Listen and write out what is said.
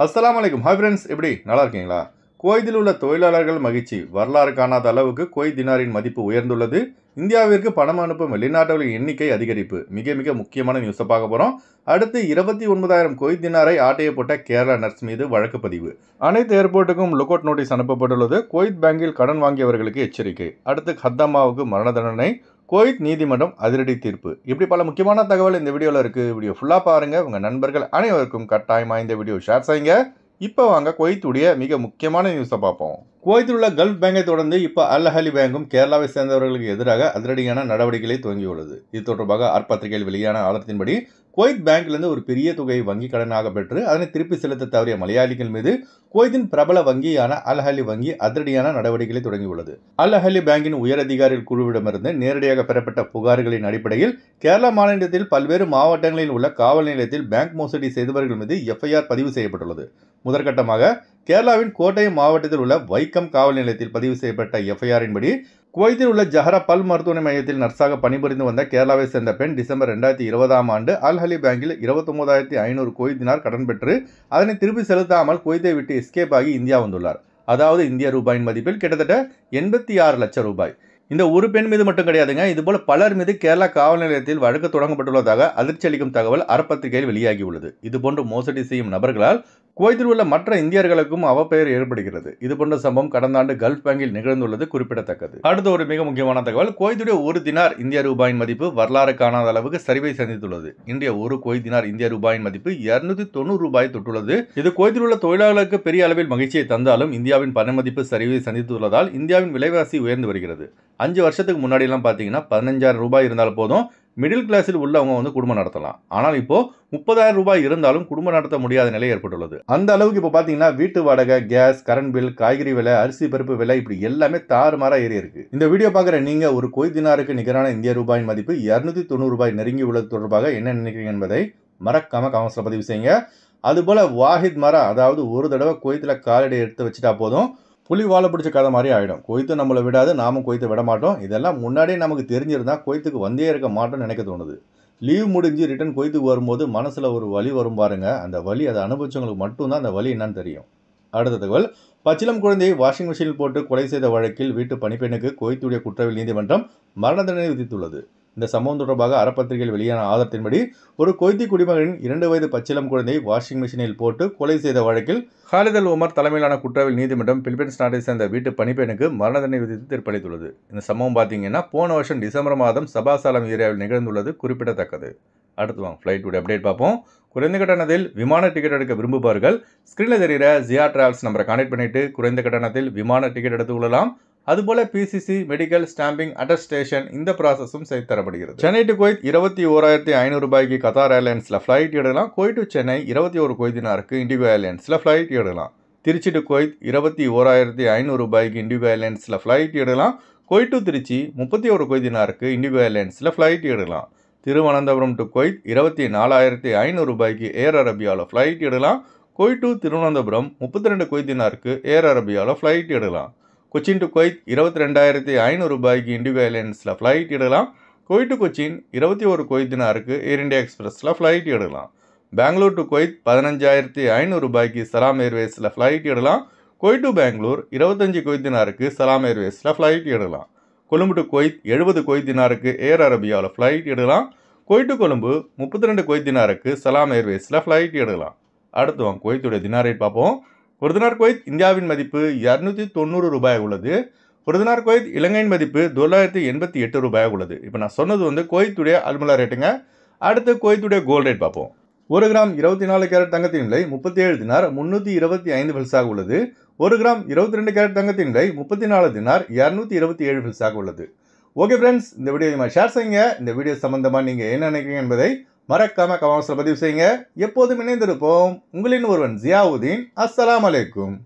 அஸ்ஸலாமு அலைக்கும். Hi friends, எப்படி நல்லா இருக்கீங்களா? குவைத்தில் உள்ள தொழிலாளர்கள் மகிழ்ச்சி. வரலாறு காணாத அளவுக்கு குவைத் தினாரின் மதிப்பு உயர்ந்துள்ளது. இந்தியாவிற்கு பணம் அனுப்பும் வெளிநாட்டவர்களின் எண்ணிக்கை அதிகரிப்பு. மிக மிக முக்கியமான நியூஸை பார்க்க போகிறோம். அடுத்து 29,000 குவைத் தினாரை ஆட்டைய போட்ட கேரளா நர்ஸ் மீது வழக்கு பதிவு. அனைத்து ஏர்போர்ட்டுக்கும் லுக் அவுட் நோட்டீஸ் அனுப்பப்பட்டுள்ளது. குவைத் பேங்கில் கடன் வாங்கியவர்களுக்கு எச்சரிக்கை. அடுத்து ஹத்தம்மாவுக்கு மரண தண்டனை. குவைத் நீதிமன்றம் அதிரடி தீர்ப்பு. இப்படி பல முக்கியமான தகவல் இந்த வீடியோவில் இருக்குது. வீடியோ ஃபுல்லாக பாருங்கள். உங்கள் நண்பர்கள் அனைவருக்கும் கட்டாயமாக இந்த வீடியோ ஷேர் செய்யுங்க. இப்போ வாங்க குவைத்துடைய மிக முக்கியமான நியூஸை பார்ப்போம். குவைத்தில் உள்ள கல்ஃப் பேங்கை தொடர்ந்து இப்போ அல் அஹலி பேங்கும் கேரளாவை சேர்ந்தவர்களுக்கு எதிராக அதிரடியான நடவடிக்கைகளை துவங்கியுள்ளது. இது தொடர்பாக பத்திரிகையில் வெளியான ஆதாரத்தின்படி குவைத் பேங்கிலிருந்து ஒரு பெரிய தொகையை வங்கி கடனாக பெற்று அதனை திருப்பி செலுத்த தவறிய மலையாளிகள் மீது குவைத்தின் பிரபல வங்கியான அல் அஹலி வங்கி அதிரடியான நடவடிக்கைகளை தொடங்கியுள்ளது. அல் அஹலி பேங்கின் உயரதிகாரிகள் குழுவிடமிருந்து நேரடியாக பெறப்பட்ட புகார்களின் அடிப்படையில் கேரளா மாநிலத்தில் பல்வேறு மாவட்டங்களில் உள்ள காவல் நிலையத்தில் பேங்க் மோசடி செய்தவர்கள் மீது எஃப்ஐஆர் பதிவு செய்யப்பட்டுள்ளது. முதற்கட்டமாக கேரளாவின் கோட்டயம் மாவட்டத்தில் உள்ள வைக்கம் காவல் நிலையத்தில் பதிவு செய்யப்பட்ட எஃப்ஐஆரின் படி குவைத்தில் உள்ள ஜஹரா பல் மருத்துவமனை மையத்தில் நர்ஸாக பணிபுரிந்து வந்த கேரளாவை சேர்ந்த பெண் டிசம்பர் 2020 ஆண்டு அல் அஹலி பேங்கில் 29,500 குவைத் தினார் கடன் பெற்று அதனை திருப்பி செலுத்தாமல் குவைத்தை விட்டு எஸ்கேப் ஆகி இந்தியா வந்துள்ளார். அதாவது இந்திய ரூபாயின் மதிப்பில் கிட்டத்தட்ட 86 லட்சம் ரூபாய். இந்த ஒரு பெண் மீது மட்டும் கிடையாதுங்க, இதுபோல பலர் மீது கேரளா காவல் நிலையத்தில் வழக்கு தொடங்கப்பட்டுள்ளதாக அதிர்ச்சி அளிக்கும் தகவல் பத்திரிகையில் வெளியாகியுள்ளது. இதுபோன்று மோசடி செய்யும் நபர்களால் குவைத்தில் உள்ள மற்ற இந்தியர்களுக்கும் அவப்பெயர் ஏற்படுகிறது. இதுபோன்ற சம்பவம் கடந்த ஆண்டு கல்ஃப் பேங்கில் நிகழ்ந்துள்ளது குறிப்பிடத்தக்கது. அடுத்த ஒரு மிக முக்கியமான தகவல், குவைத்துடைய ஒரு தினார் இந்திய ரூபாயின் மதிப்பு வரலாறு காணாத அளவுக்கு சரிவை சந்தித்துள்ளது. இன்றைய ஒரு குவைத் தினார் இந்திய ரூபாயின் மதிப்பு 290 ரூபாய் தொட்டுள்ளது. இது குவைத்தில் உள்ள தொழிலாளர்களுக்கு பெரிய அளவில் மகிழ்ச்சியை தந்தாலும் இந்தியாவின் பண மதிப்பு சரிவை சந்தித்துள்ளதால் இந்தியாவின் விலைவாசி உயர்ந்து வருகிறது. 5 வருஷத்துக்கு முன்னாடி எல்லாம் பார்த்தீங்கன்னா 15,000 ரூபாய் இருந்தால் போதும், மிடில் கிளாஸில் உள்ளவங்க குடும்பம் நடத்தலாம். ஆனால் இப்போ 30,000 ரூபாய் இருந்தாலும் குடும்பம் நடத்த முடியாத நிலை ஏற்பட்டுள்ளது. அந்த அளவுக்கு இப்போ பார்த்தீங்கன்னா வீட்டு வாடகை, கேஸ், கரண்ட் பில், காய்கறி விலை, அரிசி பருப்பு விலை இப்படி எல்லாமே தாறுமாறாக ஏறி இருக்கு. இந்த வீடியோ பார்க்குற நீங்க ஒரு குவைத் தினாருக்கு நிகரான இந்திய ரூபாயின் மதிப்பு 290 ரூபாய் நெருங்கி உள்ளது தொடர்பாக என்ன நினைக்கிறீங்க என்பதை மறக்காம கமெண்ட்ஸ்ல பதிவு செய்யுங்க. அதுபோல வாஹித் மரா, அதாவது ஒரு தடவை குவைத்தில் காலடி எடுத்து வச்சுட்டா போதும், புலி வாழை பிடிச்ச கதை மாதிரி ஆகிடும். குவைத்து நம்மளை விடாது, நாமும் குவைத்தை விட மாட்டோம். இதெல்லாம் முன்னாடியே நமக்கு தெரிஞ்சிருந்தா குவைத்துக்கு வந்தே இருக்க மாட்டோம்னு நினைக்க தோணுது. லீவ் முடிஞ்சு ரிட்டர்ன் குவைத்துக்கு வரும்போது மனசில் ஒரு வலி வரும் பாருங்க. அந்த வலி அதை அனுபவிச்சவங்களுக்கு மட்டும்தான் அந்த வலி என்னன்னு தெரியும். அடுத்த தகவல், பச்சிளம் குழந்தையை வாஷிங் மிஷினில் போட்டு கொலை செய்த வழக்கில் வீட்டு பணிப்பெண்ணுக்கு குவைத்துடைய குற்றவியல் நீதிமன்றம் மரண தண்டனை விதித்துள்ளது. இந்த சம்பவம் தொடர்பாக பத்திரிகையில் வெளியான ஆதாரத்தின்படி ஒரு குவைத்தி குடிமகனின் 2 வயது பச்சிளம் குழந்தையை வாஷிங் மிஷினில் போட்டு கொலை செய்த வழக்கில் ஹாலித் அல் உமர் தலைமையிலான குற்றவியல் நீதிமன்றம் பிலிப்பைன்ஸ் நாட்டை சேர்ந்த வீட்டு பணிப்பெண்ணுக்கு மரண தண்டனை விதித்து தீர்ப்பளித்துள்ளது. இந்த சம்பவம் பார்த்தீங்கன்னா போன வருஷம் டிசம்பர் மாதம் சபாசாலம் ஏரியாவில் நிகழ்ந்துள்ளது குறிப்பிடத்தக்கது. அடுத்து வாங்க ஃப்ளைட்டுடைய அப்டேட் பார்ப்போம். குறைந்த கட்டணத்தில் விமான டிக்கெட் எடுக்க விரும்புபவர்கள் ஸ்கிரீனில் தெரிகிற ஜியா டிராவல்ஸ் நம்பரை கான்டெக்ட் பண்ணிட்டு குறைந்த கட்டணத்தில் விமான டிக்கெட் எடுத்து கொள்ளலாம். அதுபோல பிசிசி, மெடிக்கல், ஸ்டாம்பிங், அட்டஸ்டேஷன் இந்த ப்ராசஸும் செய்து தரப்படுகிறது. சென்னை டு குவைத் 21,500 ரூபாய்க்கு கத்தார் ஏர்லைன்ஸில் ஃப்ளைட் எடுக்கலாம். குவைத் டு சென்னை 21 குவைத் தினாருக்கு இண்டிகோ ஏர்லைன்ஸில் ஃப்ளைட் எடுக்கலாம். திருச்சி டு குவைத் 21,500 ரூபாய்க்கு இண்டிகோ ஏர்லைன்ஸில் ஃப்ளைட் எடுக்கலாம். குவைத் டு திருச்சி 31 குவைத் தினாருக்கு இண்டிகோ ஏர்லைன்ஸில் ஃப்ளைட் எடுக்கலாம். திருவனந்தபுரம் டு குவைத் 24,500 ரூபாய்க்கு ஏர் அரபியாவில் ஃப்ளைட் எடுக்கலாம். குவைத் டு திருவனந்தபுரம் 32 குவைத் தினாருக்கு ஏர் அரபியாவில் ஃப்ளைட் எடுக்கலாம். கொச்சின் டு குவைத் 22,500 ரூபாய்க்கு இண்டிகோ ஏர்லைன்ஸில் ஃப்ளைட் எடுக்கலாம். குவைத் டு கொச்சின் 21 குவைத் தினாருக்கு ஏர் இண்டியா எக்ஸ்பிரஸில் ஃப்ளைட் எடுக்கலாம். பெங்களூர் டு குவைத் 15,500 ரூபாய்க்கு சலாம் ஏர்வேஸில் ஃப்ளைட் எடுக்கலாம். குவைத் டு பெங்களூர் 25 குவைத் தினாருக்கு சலாம் ஏர்வேஸில் ஃப்ளைட் எடுக்கலாம். கொழும்பு டு குவைத் 70 குவைத் தினாருக்கு ஏர் அரபியாவில் ஃப்ளைட் எடுக்கலாம். குவைத் டு கொழும்பு 32 குவைத் தினாருக்கு சலாம் ஏர்வேஸில் ஃப்ளைட் எடுக்கலாம். அடுத்து வாங்க குவைத்துடைய தினார் ரேட் பார்ப்போம். ஒரு தினார் குவைத் இந்தியாவின் மதிப்பு 290 ரூபாய் உள்ளது. ஒரு தினார் குவைத் இலங்கையின் மதிப்பு 988 ரூபாய் உள்ளது. இப்போ நான் சொன்னது குவைத்துடைய அல்முலா ரேட்டுங்க. அடுத்து குவைத்துடைய கோல்ட் ரேட் பார்ப்போம். 1 கிராம் 24 கேரட் தங்கத்தின் விலை 37 தினார் 325 பில்ஸாக உள்ளது. 1 கிராம் 22 கேரட் தங்கத்தின் விலை 34 தினார் 227 பில்ஸாக உள்ளது. ஓகே ஃப்ரெண்ட்ஸ், இந்த வீடியோ ஷேர் செய்யுங்க. இந்த வீடியோ சம்பந்தமாக நீங்கள் என்ன நினைக்கிறீங்க என்பதை மறக்காம கமெண்ட்ஸில் பதிவு செய்யுங்க. எப்போதும் இணைந்திருப்போம். உங்களின் ஒருவன் ஜியாவுதீன். அஸ்ஸலாமு அலைக்கும்.